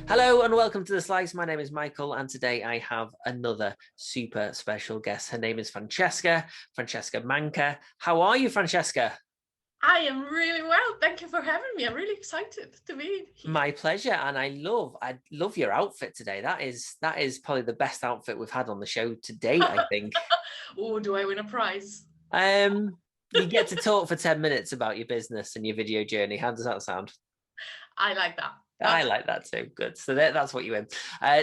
Hello and welcome to The Slice. My name is Michael, and today I have another super special guest. Her name is Francesca Manca. How are you, Francesca? I am really well. Thank you for having me. I'm really excited to be here. My pleasure, and I love your outfit today. That is probably the best outfit we've had on the show to date, I think. Oh, do I win a prize? Um, you get to talk for 10 minutes about your business and your video journey. How does that sound? I like that. I That's like that too. Good. So that's what you win.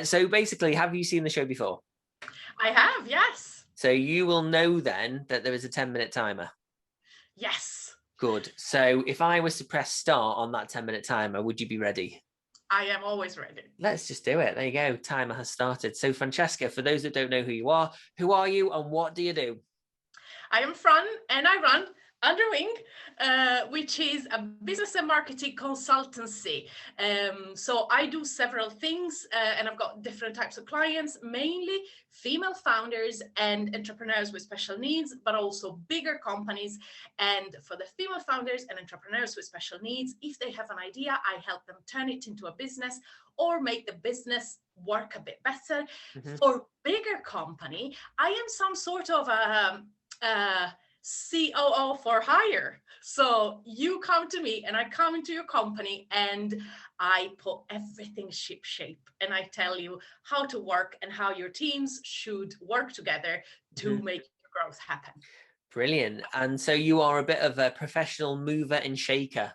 So basically, have you seen the show before? I have, yes. So you will know then that there is a 10-minute timer. Yes. Good. So if I was to press start on that 10-minute timer, would you be ready? I am always ready. Let's just do it. There you go. Timer has started. So Francesca, for those that don't know who are you and what do you do? I am Fran and I run Underwing, which is a business and marketing consultancy. So I do several things and I've got different types of clients, mainly female founders and entrepreneurs with special needs, but also bigger companies. And for the female founders and entrepreneurs with special needs, if they have an idea, I help them turn it into a business or make the business work a bit better. Mhm. For bigger company, I am some sort of a COO for hire. So you come to me and I come into your company and I put everything ship shape and I tell you how to work and how your teams should work together to Mhm. make your growth happen. Brilliant. And so you are a bit of a professional mover and shaker.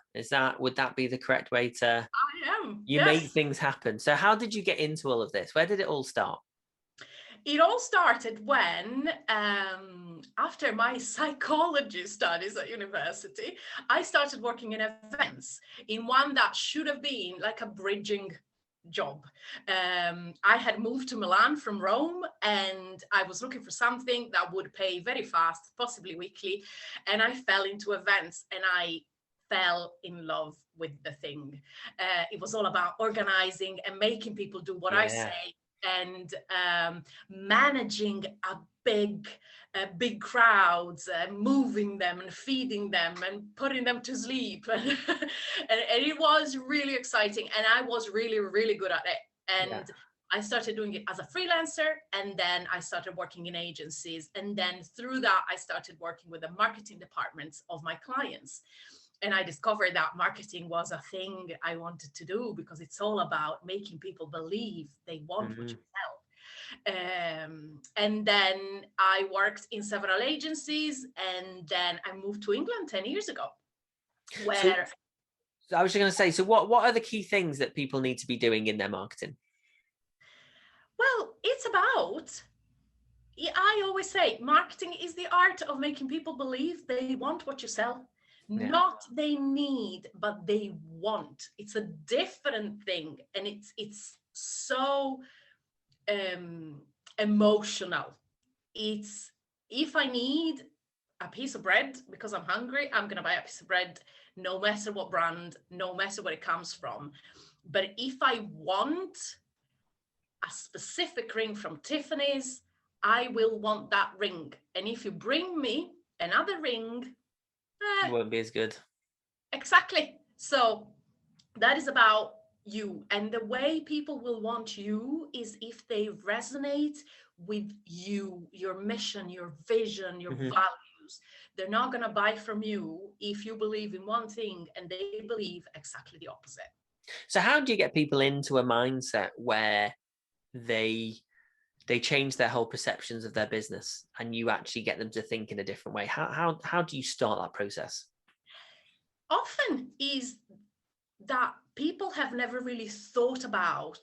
Would that be the correct way to I am, you make yes. things happen? So how did you get into all of this? Where did it all start? It all started when, after my psychology studies at university, I started working in events in one that should have been like a bridging job. I had moved to Milan from Rome and I was looking for something that would pay very fast, possibly weekly. And I fell into events and I fell in love with the thing. It was all about organizing and making people do what I Yeah. say and managing a big crowds, moving them and feeding them and putting them to sleep. And it was really exciting. And I was really, really good at it. Yeah. And I started doing it as a freelancer. And then I started working in agencies. And then through that, I started working with the marketing departments of my clients. And I discovered that marketing was a thing I wanted to do because it's all about making people believe they want what you Mhm. sell. And then I worked in several agencies, and then I moved to England 10 years ago, So, where, so I was just going to say, so what are the key things that people need to be doing in their marketing? well, it's about, I always say, marketing is the art of making people believe they want what you sell. Yeah. Not they need, but they want. It's a different thing, and it's so um, emotional. It's if I need a piece of bread because I'm hungry, I'm gonna buy a piece of bread, no matter what brand, no matter where it comes from. But if I want a specific ring from Tiffany's, I will want that ring. And if you bring me another ring, It eh, won't be as good. exactly. So that is about you. And the way people will want you is if they resonate with you, your mission, your vision, your Mhm. values. They're not going to buy from you if you believe in one thing and they believe exactly the opposite. So how do you get people into a mindset where they they change their whole perceptions of their business and you actually get them to think in a different way? How do you start that process? Often is that people have never really thought about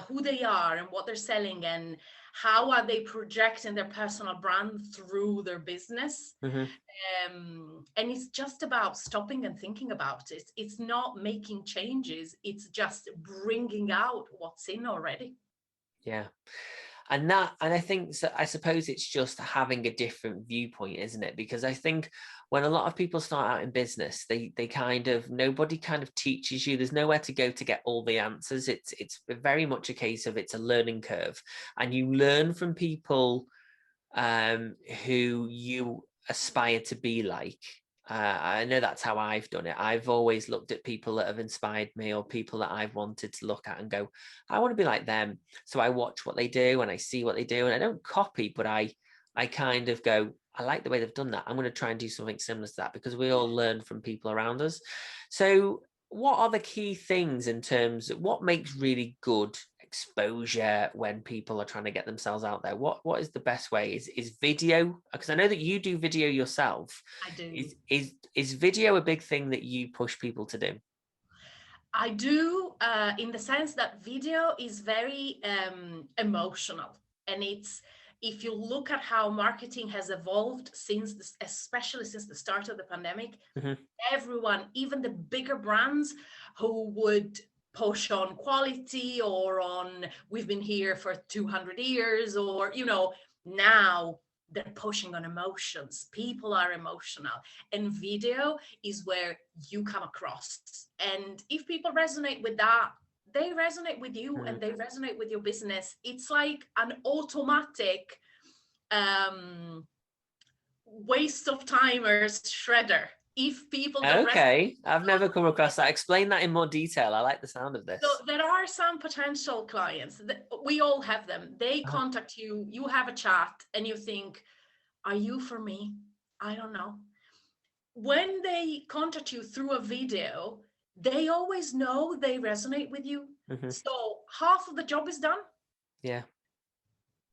who they are and what they're selling and how are they projecting their personal brand through their business. Mhm. And it's just about stopping and thinking about it. It's not making changes, it's just bringing out what's in already. Yeah. And I think so, I suppose it's just having a different viewpoint, isn't it? Because I think when a lot of people start out in business, they kind of nobody kind of teaches you. There's nowhere to go to get all the answers. It's very much a case of it's a learning curve, and you learn from people who you aspire to be like. I know that's how I've done it. I've always looked at people that have inspired me or people that I've wanted to look at and go, I want to be like them. So I watch what they do and I see what they do, and I don't copy, but I kind of go, I like the way they've done that. I'm going to try and do something similar to that, because we all learn from people around us. So what are the key things in terms of what makes really good exposure when people are trying to get themselves out there? What is the best way? Is video? Because I know that you do video yourself. I do. Is video a big thing that you push people to do? I do, in the sense that video is very emotional, and it's, if you look at how marketing has evolved since this, especially since the start of the pandemic, Mm-hmm. everyone, even the bigger brands who would push on quality or on we've been here for 200 years, or now they're pushing on emotions. People are emotional, and video is where you come across. And if people resonate with that, they resonate with you Mm. and they resonate with your business. It's like an automatic um waste of timers shredder if people don't resonate. Okay, I've never come across that. Explain that in more detail. I like the sound of So this. there are some potential clients that we all have them. They Uh-huh. contact you, you have a chat, and you think, are you for me? I don't know. When they contact you through a video, they always know they resonate with you. Mhm. So half of the job is done. Yeah,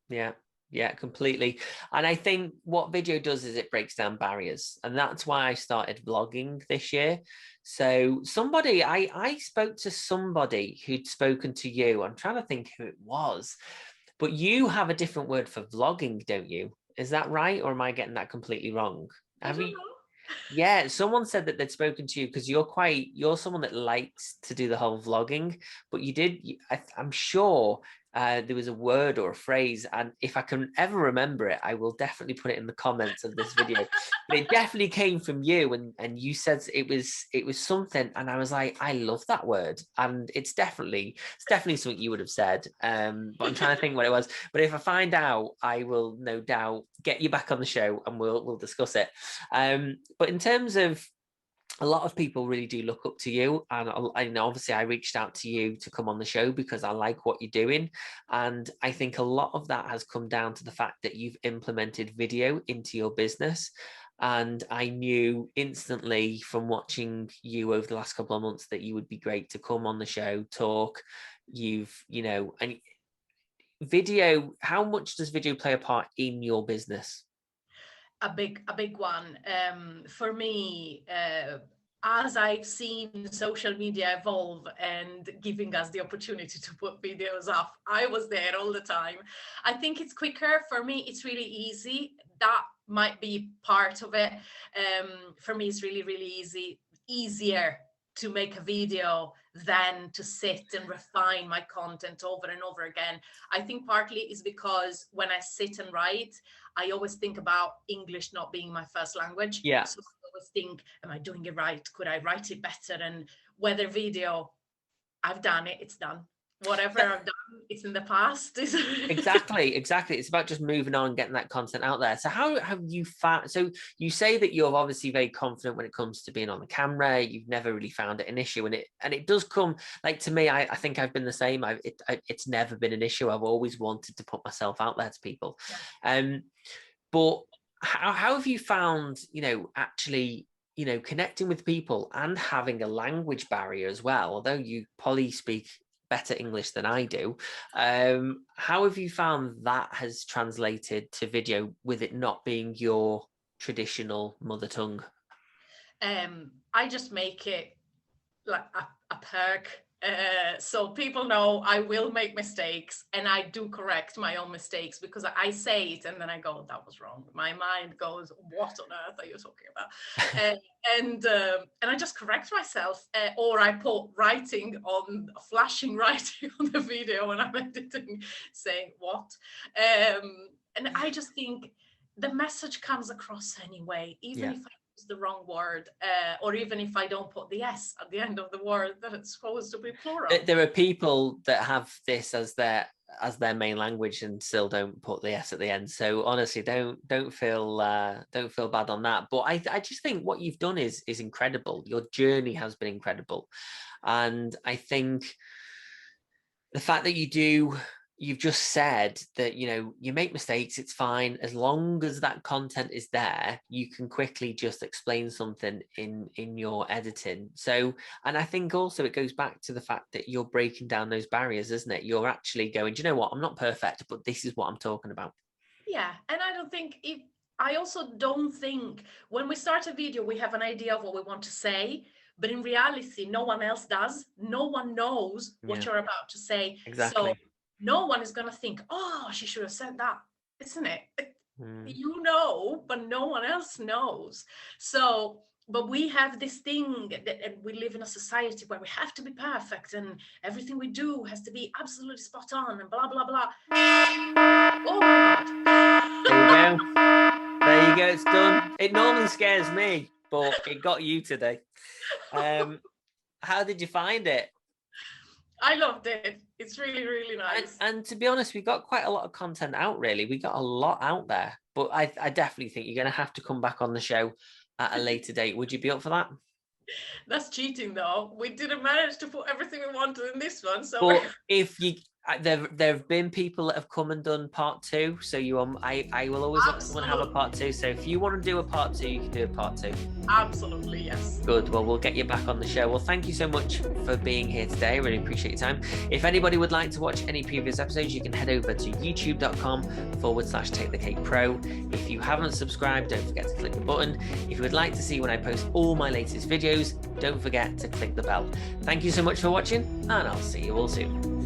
yeah, yeah, completely. And I think what video does is it breaks down barriers, and that's why I started vlogging this year. So somebody, I spoke to somebody who'd spoken to you. I'm trying to think who it was, but you have a different word for vlogging, don't you? Is that right, or am I getting that completely wrong? I Have don't you? know. Yeah, someone said that they'd spoken to you because you're someone that likes to do the whole vlogging, but I'm sure there was a word or a phrase, and if I can ever remember it, I will definitely put it in the comments of this video. But it definitely came from you, and you said it was something, and I was like, I love that word, and it's definitely something you would have said. But I'm trying to think what it was. But if I find out, I will no doubt get you back on the show, and we'll discuss it. But in terms of, a lot of people really do look up to you, and obviously I reached out to you to come on the show because I like what you're doing, and I think a lot of that has come down to the fact that you've implemented video into your business. And I knew instantly from watching you over the last couple of months that you would be great to come on the show, talk. And video, how much does video play a part in your business? A big one. For me, as I've seen social media evolve and giving us the opportunity to put videos up, I was there all the time. I think it's quicker. For me, it's really easy. That might be part of it. For me, it's really, really easier to make a video than to sit and refine my content over and over again. I think partly is because when I sit and write, I always think about English not being my first language. Yeah. So I always think, am I doing it right? Could I write it better? And whether video, I've done it, it's done. Whatever I've done, it's in the past. Exactly. It's about just moving on, getting that content out there. So how have you found, so you say that you're obviously very confident when it comes to being on the camera. You've never really found it an issue, and it does come, like, to me, I think I've been the same. It's never been an issue. I've always wanted to put myself out there to people. Yeah. But how have you found, actually, connecting with people and having a language barrier as well, although you probably speak better English than I do. How have you found that has translated to video with it not being your traditional mother tongue? I just make it like a perk. So people know I will make mistakes, and I do correct my own mistakes because I say it and then I go, that was wrong. My mind goes, what on earth are you talking about? And I just correct myself, or I put writing on, flashing writing on the video when I'm editing, saying what. And I just think the message comes across anyway, even Yeah. if I use the wrong word, or even if I don't put the S at the end of the word that it's supposed to be plural. There are people that have this as their main language and still don't put the S at the end. So honestly, don't feel bad on that. But I just think what you've done is incredible. Your journey has been incredible, and I think the fact that you've just said that, you make mistakes, it's fine. As long as that content is there, you can quickly just explain something in your editing. So, and I think also it goes back to the fact that you're breaking down those barriers, isn't it? You're actually going, do you know what? I'm not perfect, but this is what I'm talking about. Yeah, and I also don't think when we start a video, we have an idea of what we want to say, but in reality, no one else does. No one knows what you're about to say. Exactly. So no one is going to think, oh, she should have said that, isn't it? You know, but no one else knows. So, but we have this thing that we live in a society where we have to be perfect and everything we do has to be absolutely spot on and blah, blah, blah. Oh my God. There you go. There you go. It's done. It normally scares me, but it got you today. How did you find it? I loved it. It's really, really nice. And to be honest, we got quite a lot of content out, really. We got a lot out there. But I definitely think you're going to have to come back on the show at a later date. Would you be up for that? That's cheating, though. We didn't manage to put everything we wanted in this one. So, but if you, there have been people that have come and done part 2. So I will always let someone have a part 2. So if you want to do a part 2, you can do a part 2. Absolutely, yes. Good. Well, we'll get you back on the show. Well, thank you so much for being here today. I really appreciate your time. If anybody would like to watch any previous episodes, you can head over to youtube.com/takethecakepro. If you haven't subscribed, don't forget to click the button. If you would like to see when I post all my latest videos, don't forget to click the bell. Thank you so much for watching, and I'll see you all soon.